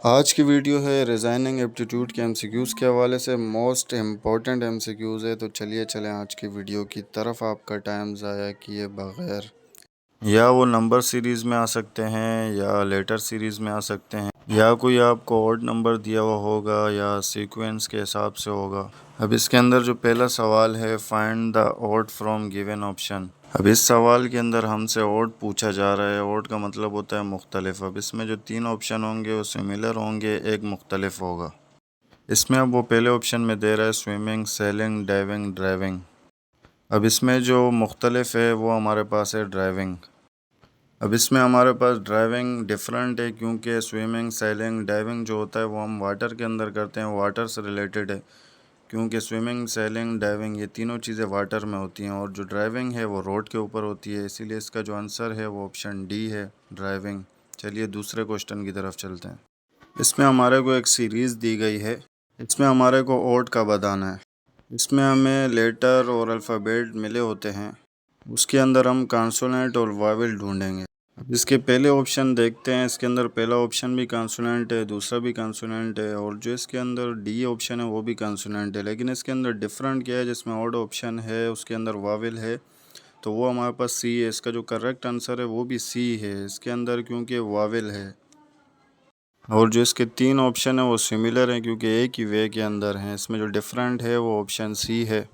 आज की वीडियो है रिज़ाइनिंग एप्टीट्यूड के एमसीक्यूज़ के हवाले से मोस्ट इम्पॉर्टेंट एमसीक्यूज़ है। तो चलिए चलें आज की वीडियो की तरफ आपका टाइम ज़ाया किए बगैर। या वो नंबर सीरीज़ में आ सकते हैं या लेटर सीरीज़ में आ सकते हैं या कोई आपको ऑड नंबर दिया हुआ होगा या सीक्वेंस के हिसाब से होगा। अब इसके अंदर जो पहला सवाल है, find the odd from given option. अब इस सवाल के अंदर हमसे ऑड पूछा जा रहा है। ऑड का मतलब होता है मुख्तलिफ। अब इसमें जो तीन ऑप्शन होंगे वो सिमिलर होंगे, एक मुख्तलिफ होगा। इसमें अब वो पहले ऑप्शन में दे रहा है स्विमिंग, सेलिंग, डाइविंग, ड्राइविंग। अब इसमें जो मुख्तलिफ है वो हमारे पास है ड्राइविंग। अब इसमें हमारे पास ड्राइविंग डिफरेंट है क्योंकि स्विमिंग, सेलिंग, डाइविंग जो होता है वो हम वाटर के अंदर करते हैं, वाटर से रिलेटेड है। क्योंकि स्विमिंग, सेलिंग, डाइविंग ये तीनों चीज़ें वाटर में होती हैं और जो ड्राइविंग है वो रोड के ऊपर होती है। इसीलिए इसका जो आंसर है वो ऑप्शन डी है, ड्राइविंग। चलिए दूसरे क्वेश्चन की तरफ चलते हैं। इसमें हमारे को एक सीरीज़ दी गई है। इसमें हमारे को ऑड का बताना है। इसमें हमें लेटर और अल्फ़ाबेट मिले होते हैं। उसके अंदर हम कॉन्सोनेंट और वावेल ढूंढेंगे। अब इसके पहले ऑप्शन देखते हैं। इसके अंदर पहला ऑप्शन भी कॉन्सोनेंट है, दूसरा भी कॉन्सोनेंट है और जो इसके अंदर डी ऑप्शन है वो भी कॉन्सोनेंट है। लेकिन इसके अंदर डिफरेंट क्या है, जिसमें ऑड ऑप्शन है उसके अंदर वावेल है तो वो हमारे पास सी है। इसका जो करेक्ट आंसर है वो भी सी है इसके अंदर, क्योंकि वावेल है। और जो इसके तीन ऑप्शन है वो सिमिलर हैं क्योंकि एक ही वे के अंदर हैं। इसमें जो डिफरेंट है वो ऑप्शन सी है।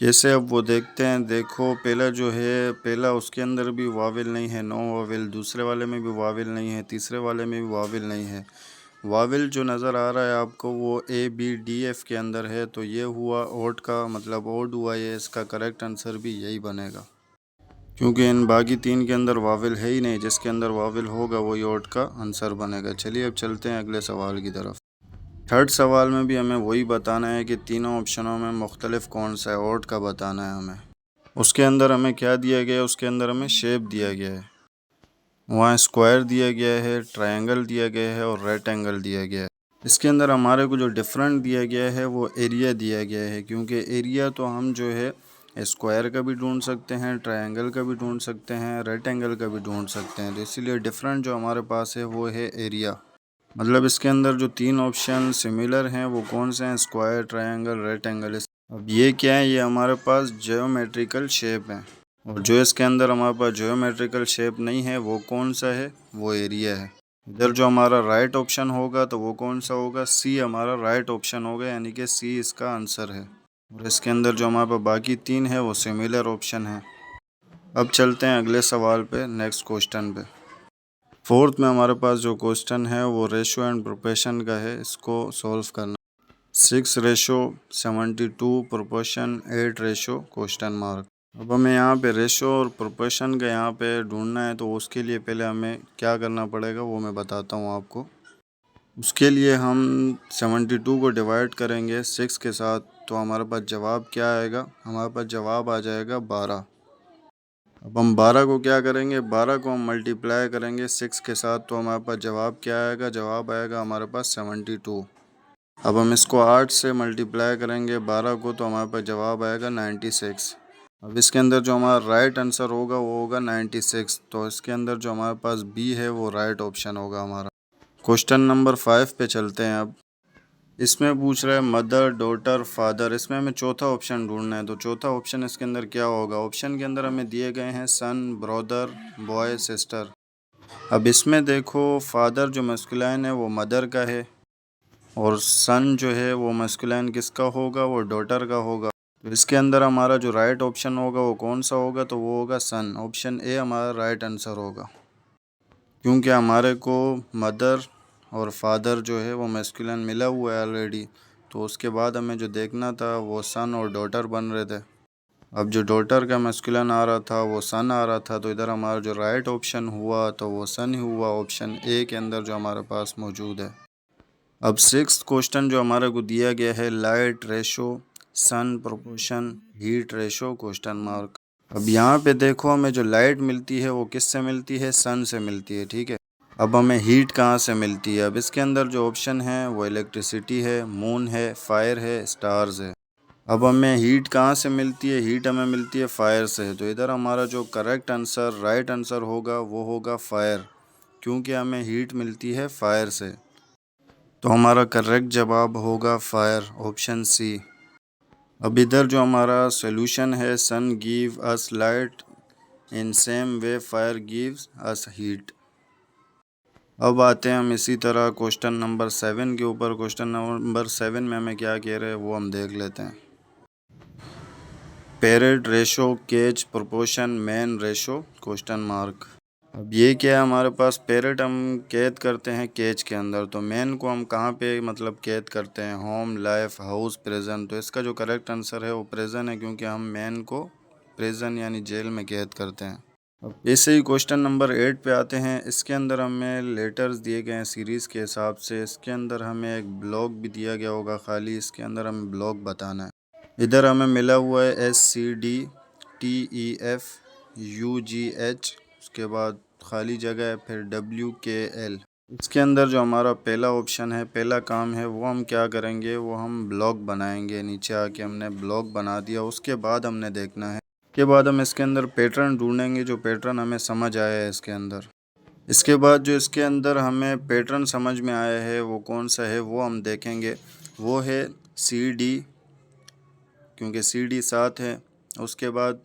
जैसे अब वो देखते हैं, देखो पहला जो है, पहला उसके अंदर भी वावेल नहीं है, नो वावेल। दूसरे वाले में भी वावेल नहीं है, तीसरे वाले में भी वावेल नहीं है। वावेल जो नज़र आ रहा है आपको वो ए बी डी एफ के अंदर है। तो ये हुआ ओड का मतलब ओड हुआ ये। इसका करेक्ट आंसर भी यही बनेगा क्योंकि इन बाकी तीन के अंदर वावेल है ही नहीं। जिसके अंदर वावेल होगा वही ओड का आंसर बनेगा। चलिए अब चलते हैं अगले सवाल की तरफ। थर्ड सवाल में भी हमें वही बताना है कि तीनों ऑप्शनों में मुख्तलिफ कौन सा है, ऑड का बताना है हमें। उसके अंदर हमें क्या दिया गया है, उसके अंदर हमें शेप दिया गया है। वहाँ स्क्वायर दिया गया है, ट्रायंगल दिया गया है और रेक्टेंगल दिया गया है। इसके अंदर हमारे को जो डिफरेंट दिया गया है वो एरिया दिया गया है, क्योंकि एरिया तो हम जो है स्क्वायर का भी ढूंढ सकते हैं, ट्रायंगल का भी ढूंढ सकते हैं, रेक्टेंगल का भी ढूंढ सकते हैं। तो इसीलिए डिफरेंट जो हमारे पास है वो है एरिया। मतलब इसके अंदर जो तीन ऑप्शन सिमिलर हैं वो कौन से हैं, स्क्वायर, ट्रायंगल, रेक्टेंगल। अब ये क्या है, ये हमारे पास ज्योमेट्रिकल शेप है। और जो इसके अंदर हमारे पास ज्योमेट्रिकल शेप नहीं है वो कौन सा है, वो एरिया है। इधर जो हमारा राइट ऑप्शन होगा तो वो कौन सा होगा, सी हमारा राइट ऑप्शन होगा, यानी कि सी इसका आंसर है। और इसके अंदर जो हमारे पास बाकी तीन है वो सिमिलर ऑप्शन है। अब चलते हैं अगले सवाल पे, नेक्स्ट क्वेश्चन पे। फोर्थ में हमारे पास जो क्वेश्चन है वो रेशो एंड प्रोपोर्शन का है। इसको सॉल्व करना। 6:72 प्रोपोर्शन 8 क्वेश्चन मार्क। अब हमें यहाँ पे रेशो और प्रोपोर्शन का यहाँ पे ढूंढना है। तो उसके लिए पहले हमें क्या करना पड़ेगा वो मैं बताता हूँ आपको। उसके लिए हम 72 को डिवाइड करेंगे 6 के साथ। तो हमारे पास जवाब क्या आएगा, हमारे पास जवाब आ जाएगा 12। अब हम 12 को क्या करेंगे, 12 को हम मल्टीप्लाई करेंगे 6 के साथ। तो हमारे पास जवाब क्या आएगा, जवाब आएगा हमारे पास 72। अब हम इसको 8 से मल्टीप्लाई करेंगे 12 को, तो हमारे पास जवाब आएगा 96। अब इसके अंदर जो हमारा राइट आंसर होगा वो होगा 96। तो इसके अंदर जो हमारे पास बी है वो राइट ऑप्शन होगा हमारा। क्वेश्चन नंबर 5 पे चलते हैं। अब इसमें पूछ रहा है मदर, डॉटर, फादर। इसमें हमें चौथा ऑप्शन ढूंढना है। तो चौथा ऑप्शन इसके अंदर क्या होगा, ऑप्शन के अंदर हमें दिए गए हैं सन, ब्रदर, बॉय, सिस्टर। अब इसमें देखो फादर जो मस्कुलाइन है वो मदर का है और सन जो है वो मस्कुलाइन किसका होगा, वो डॉटर का होगा। तो इसके अंदर हमारा जो राइट ऑप्शन होगा वो कौन सा होगा, तो वो होगा सन। ऑप्शन ए हमारा राइट आंसर होगा क्योंकि हमारे को मदर और फादर जो है वो मैस्कुलिन मिला हुआ है ऑलरेडी। तो उसके बाद हमें जो देखना था वो सन और डॉटर बन रहे थे। अब जो डॉटर का मैस्कुलिन आ रहा था वो सन आ रहा था। तो इधर हमारा जो राइट ऑप्शन हुआ तो वो सन ही हुआ, ऑप्शन ए के अंदर जो हमारे पास मौजूद है। अब सिक्स्थ क्वेश्चन जो हमारे को दिया गया है, light ratio, sun proportion, heat ratio question mark. अब यहाँ पे देखो हमें जो लाइट मिलती है वो किससे मिलती है, सन से मिलती है, ठीक है। अब हमें हीट कहाँ से मिलती है, अब इसके अंदर जो ऑप्शन है वो इलेक्ट्रिसिटी है, मून है, फायर है, स्टार्स है। अब हमें हीट कहाँ से मिलती है, हीट हमें मिलती है फायर से। तो इधर हमारा जो करेक्ट आंसर, राइट आंसर होगा वो होगा फायर, क्योंकि हमें हीट मिलती है फायर से। तो हमारा करेक्ट जवाब होगा फायर, ऑप्शन सी। अब इधर जो हमारा सोल्यूशन है, sun give us light in same way fire gives us heat. अब आते हैं हम इसी तरह क्वेश्चन नंबर 7 के ऊपर। क्वेश्चन नंबर 7 में हमें क्या कह रहे हैं वो हम देख लेते हैं। पेरेड रेशो केज प्रोपोर्शन मैन रेशो क्वेश्चन मार्क। अब ये क्या है हमारे पास, पेरेट हम कैद करते हैं केज के अंदर, तो मैन को हम कहाँ पे मतलब कैद करते हैं, होम, लाइफ, हाउस, प्रिजन। तो इसका जो करेक्ट आंसर है वो प्रिजन है, क्योंकि हम मैन को प्रिजन यानी जेल में कैद करते हैं। अब ऐसे ही क्वेश्चन नंबर 8 पे आते हैं। इसके अंदर हमें लेटर्स दिए गए हैं सीरीज़ के हिसाब से। इसके अंदर हमें एक ब्लॉक भी दिया गया होगा खाली, इसके अंदर हमें ब्लॉक बताना है। इधर हमें मिला हुआ है SCDTEFUGH, उसके बाद खाली जगह है, फिर WKL। इसके अंदर जो हमारा पहला ऑप्शन है, पहला काम है, वो हम क्या करेंगे, वो हम ब्लॉक बनाएंगे। नीचे आके हमने ब्लॉक बना दिया। उसके बाद हमने देखना है, के बाद हम इसके अंदर पैटर्न ढूंढेंगे, जो पैटर्न हमें समझ आया है इसके अंदर। इसके बाद जो इसके अंदर हमें पैटर्न समझ में आया है वो कौन सा है वो हम देखेंगे। वो है CD, क्योंकि CD 7 है। उसके बाद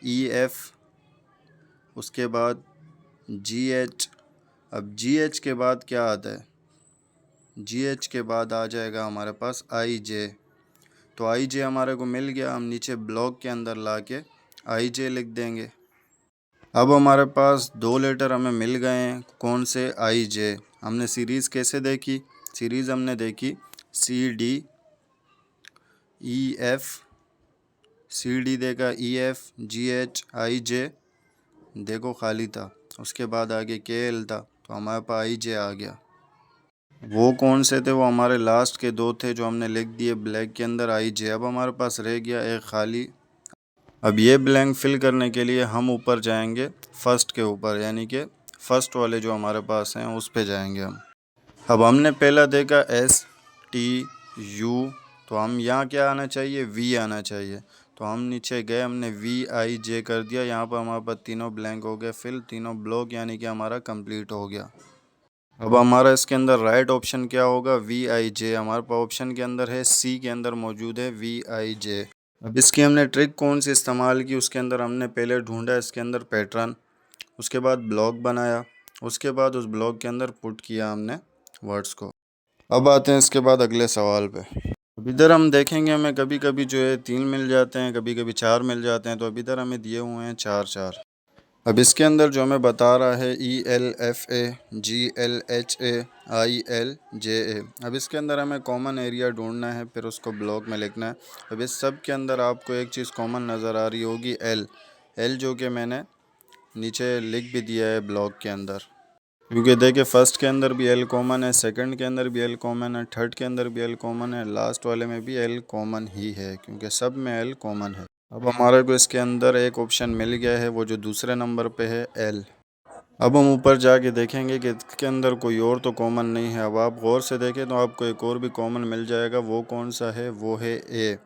EF, उसके बाद GH। अब GH के बाद क्या आता है, GH के बाद आ जाएगा हमारे पास IJ। तो IJ हमारे को मिल गया, हम नीचे ब्लॉक के अंदर ला के IJ लिख देंगे। अब हमारे पास दो लेटर हमें मिल गए हैं, कौन से, IJ। हमने सीरीज़ कैसे देखी, सीरीज़ हमने देखी CDEF, CD देखा EF GH IJ, देखो खाली था। उसके बाद आगे KL था, तो हमारे पास IJ आ गया। वो कौन से थे, वो हमारे लास्ट के दो थे जो हमने लिख दिए ब्लैक के अंदर IJ। अब हमारे पास रह गया एक खाली। अब ये ब्लैंक फिल करने के लिए हम ऊपर जाएंगे फर्स्ट के ऊपर, यानी कि फर्स्ट वाले जो हमारे पास हैं उस पे जाएंगे हम। अब हमने पहला देखा STU, तो हम यहाँ क्या आना चाहिए, V आना चाहिए। तो हम नीचे गए, हमने VIJ कर दिया। यहाँ पर हमारे पास तीनों ब्लैंक हो गए, फिल तीनों ब्लॉक, यानी कि हमारा कंप्लीट हो गया। अब हमारा इसके अंदर राइट ऑप्शन क्या होगा, VIJ। हमारे पास ऑप्शन के अंदर है, C के अंदर मौजूद है VIJ। अब इसकी हमने ट्रिक कौन सी इस्तेमाल की, उसके अंदर हमने पहले ढूंढा इसके अंदर पैटर्न, उसके बाद ब्लॉक बनाया, उसके बाद उस ब्लॉक के अंदर पुट किया हमने वर्ड्स को। अब आते हैं इसके बाद अगले सवाल पे। अब इधर हम देखेंगे हमें कभी कभी जो है 3 मिल जाते हैं, कभी कभी 4 मिल जाते हैं। तो अब इधर हमें दिए हुए हैं 4 4। अब इसके अंदर जो हमें बता रहा है ELFA GLHA ILJA। अब इसके अंदर हमें कॉमन एरिया ढूंढना है, फिर उसको ब्लॉक में लिखना है। अब इस सब के अंदर आपको एक चीज़ कॉमन नज़र आ रही होगी, L, जो कि मैंने नीचे लिख भी दिया है ब्लॉक के अंदर। क्योंकि देखिए फर्स्ट के अंदर भी L कॉमन है, सेकंड के अंदर भी L कॉमन है, थर्ड के अंदर भी L कॉमन है, लास्ट वाले में भी L कॉमन ही है, क्योंकि सब में L कॉमन है। अब हमारे को इसके अंदर एक ऑप्शन मिल गया है, वो जो दूसरे नंबर पे है L। अब हम ऊपर जाके देखेंगे कि इसके अंदर कोई और तो कॉमन नहीं है। अब आप गौर से देखें तो आपको एक और भी कॉमन मिल जाएगा। वो कौन सा है, वो है A।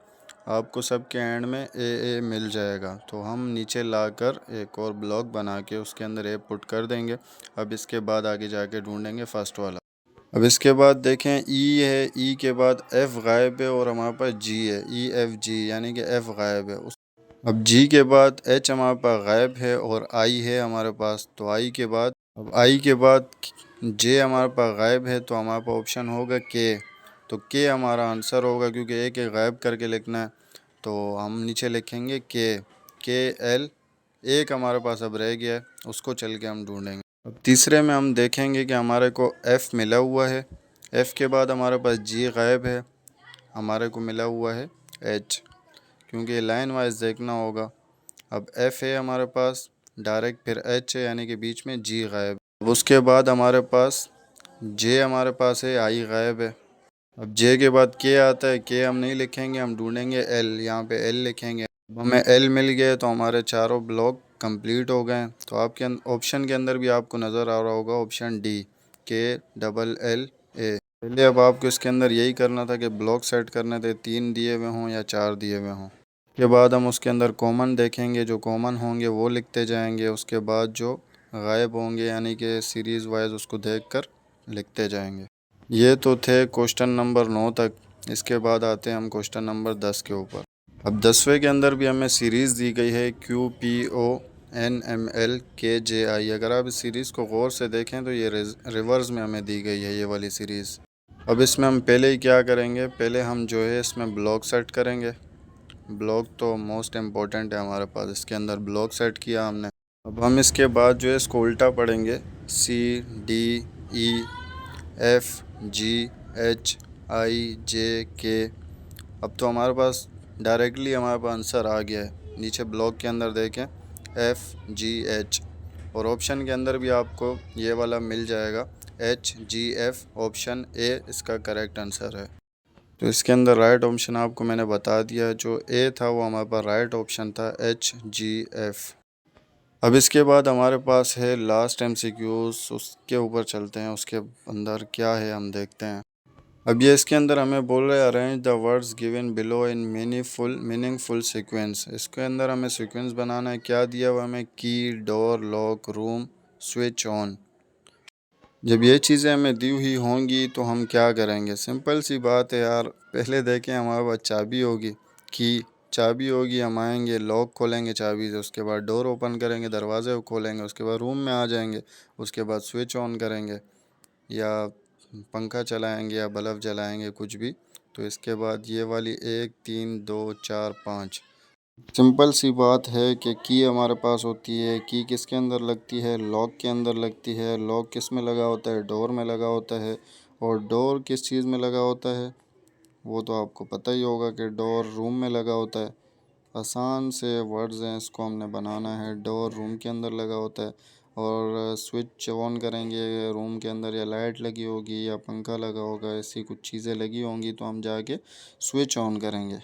आपको सब के एंड में A मिल जाएगा। तो हम नीचे लाकर एक और ब्लॉक बना के उसके अंदर A पुट कर देंगे। अब इसके बाद आगे जाके ढूंढेंगे फर्स्ट वाला। अब इसके बाद देखें E है, E के बाद F गायब है और हमारे पास G है, EFG, यानी कि F गायब है। अब G के बाद H हमारे पास गायब है और I है हमारे पास, तो I के बाद, अब I के बाद J हमारे पास गायब है, तो हमारे पास ऑप्शन होगा K। तो K हमारा आंसर होगा, क्योंकि एक गायब करके लिखना है, तो हम नीचे लिखेंगे KL। एक हमारे पास अब रह गया है, उसको चल के हम ढूंढेंगे। अब तीसरे में हम देखेंगे कि हमारे को F मिला हुआ है, F के बाद हमारे पास G गायब है, हमारे को मिला हुआ है H, क्योंकि लाइन वाइज देखना होगा। अब F है हमारे पास डायरेक्ट, फिर H है, यानी कि बीच में G गायब। अब उसके बाद हमारे पास J हमारे पास है, I गायब है। अब J के बाद K आता है, K हम नहीं लिखेंगे, हम ढूंढेंगे L, यहाँ पे L लिखेंगे। अब हमें L मिल गया, तो हमारे चारों ब्लॉक कंप्लीट हो गए। तो आपके ऑप्शन के अंदर भी आपको नज़र आ रहा होगा ऑप्शन D, KLLA। पहले अब आपको इसके अंदर यही करना था कि ब्लॉक सेट करने थे, 3 दिए हुए हों या 4 दिए हुए हों। के बाद हम उसके अंदर कॉमन देखेंगे, जो कॉमन होंगे वो लिखते जाएंगे। उसके बाद जो गायब होंगे, यानी कि सीरीज़ वाइज, उसको देखकर लिखते जाएंगे। ये तो थे क्वेश्चन नंबर 9 तक। इसके बाद आते हैं हम क्वेश्चन नंबर 10 के ऊपर। अब 10वें के अंदर भी हमें सीरीज़ दी गई है QPONMLKJI। अगर आप इस सीरीज़ को गौर से देखें तो ये रिवर्स में हमें दी गई है ये वाली सीरीज़। अब इसमें हम पहले ही क्या करेंगे, पहले हम जो है इसमें ब्लॉक सेट करेंगे। ब्लॉक तो मोस्ट इम्पोर्टेंट है हमारे पास, इसके अंदर ब्लॉक सेट किया हमने। अब हम इसके बाद जो है इसको उल्टा पढ़ेंगे, CDEFGHIJK। अब तो हमारे पास डायरेक्टली हमारे पास आंसर आ गया है। नीचे ब्लॉक के अंदर देखें FGH, और ऑप्शन के अंदर भी आपको ये वाला मिल जाएगा HGF। ऑप्शन ए इसका करेक्ट आंसर है। तो इसके अंदर राइट ऑप्शन आपको मैंने बता दिया, जो ए था वो हमारे पास राइट ऑप्शन था HGF। अब इसके बाद हमारे पास है लास्ट MCQs, उसके ऊपर चलते हैं। उसके अंदर क्या है हम देखते हैं। अब ये इसके अंदर हमें बोल रहे हैं arrange the words given below in meaningful sequence. इसके अंदर हमें सीक्वेंस बनाना है। क्या दिया हुआ हमें, की, door, lock, room, switch on. जब ये चीज़ें हमें दी हुई होंगी तो हम क्या करेंगे, सिंपल सी बात है यार। पहले देखें हमारे पास चाबी होगी, की चाबी होगी, हम आएंगे लॉक खोलेंगे चाबी से, उसके बाद डोर ओपन करेंगे, दरवाजे को खोलेंगे, उसके बाद रूम में आ जाएंगे, उसके बाद स्विच ऑन करेंगे या पंखा चलाएंगे या बल्ब जलाएंगे, कुछ भी। तो इसके बाद ये वाली 1 3 2 4 5 सिंपल सी बात है कि की हमारे पास होती है। की किसके अंदर लगती है, लॉक के अंदर लगती है। लॉक किस में लगा होता है, डोर में लगा होता है। और डोर किस चीज़ में लगा होता है, वो तो आपको पता ही होगा कि डोर रूम में लगा होता है। आसान से वर्ड्स हैं, इसको हमने बनाना है। डोर रूम के अंदर लगा होता है, और स्विच ऑन करेंगे रूम के अंदर, या लाइट लगी होगी या पंखा लगा होगा, ऐसी कुछ चीज़ें लगी होंगी तो हम जाके स्विच ऑन करेंगे।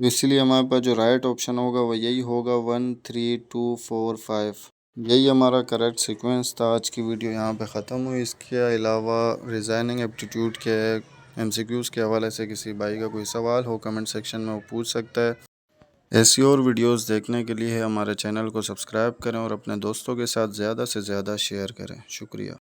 तो इसलिए हमारे पास जो राइट ऑप्शन होगा वो यही होगा, 1 3 2 4 5। यही हमारा करेक्ट सीक्वेंस था। आज की वीडियो यहाँ पे ख़त्म हुई। इसके अलावा रीज़निंग एप्टीट्यूड के MCQs के हवाले से किसी भाई का कोई सवाल हो कमेंट सेक्शन में वो पूछ सकता है। ऐसी और वीडियोस देखने के लिए हमारे चैनल को सब्सक्राइब करें और अपने दोस्तों के साथ ज़्यादा से ज़्यादा शेयर करें। शुक्रिया।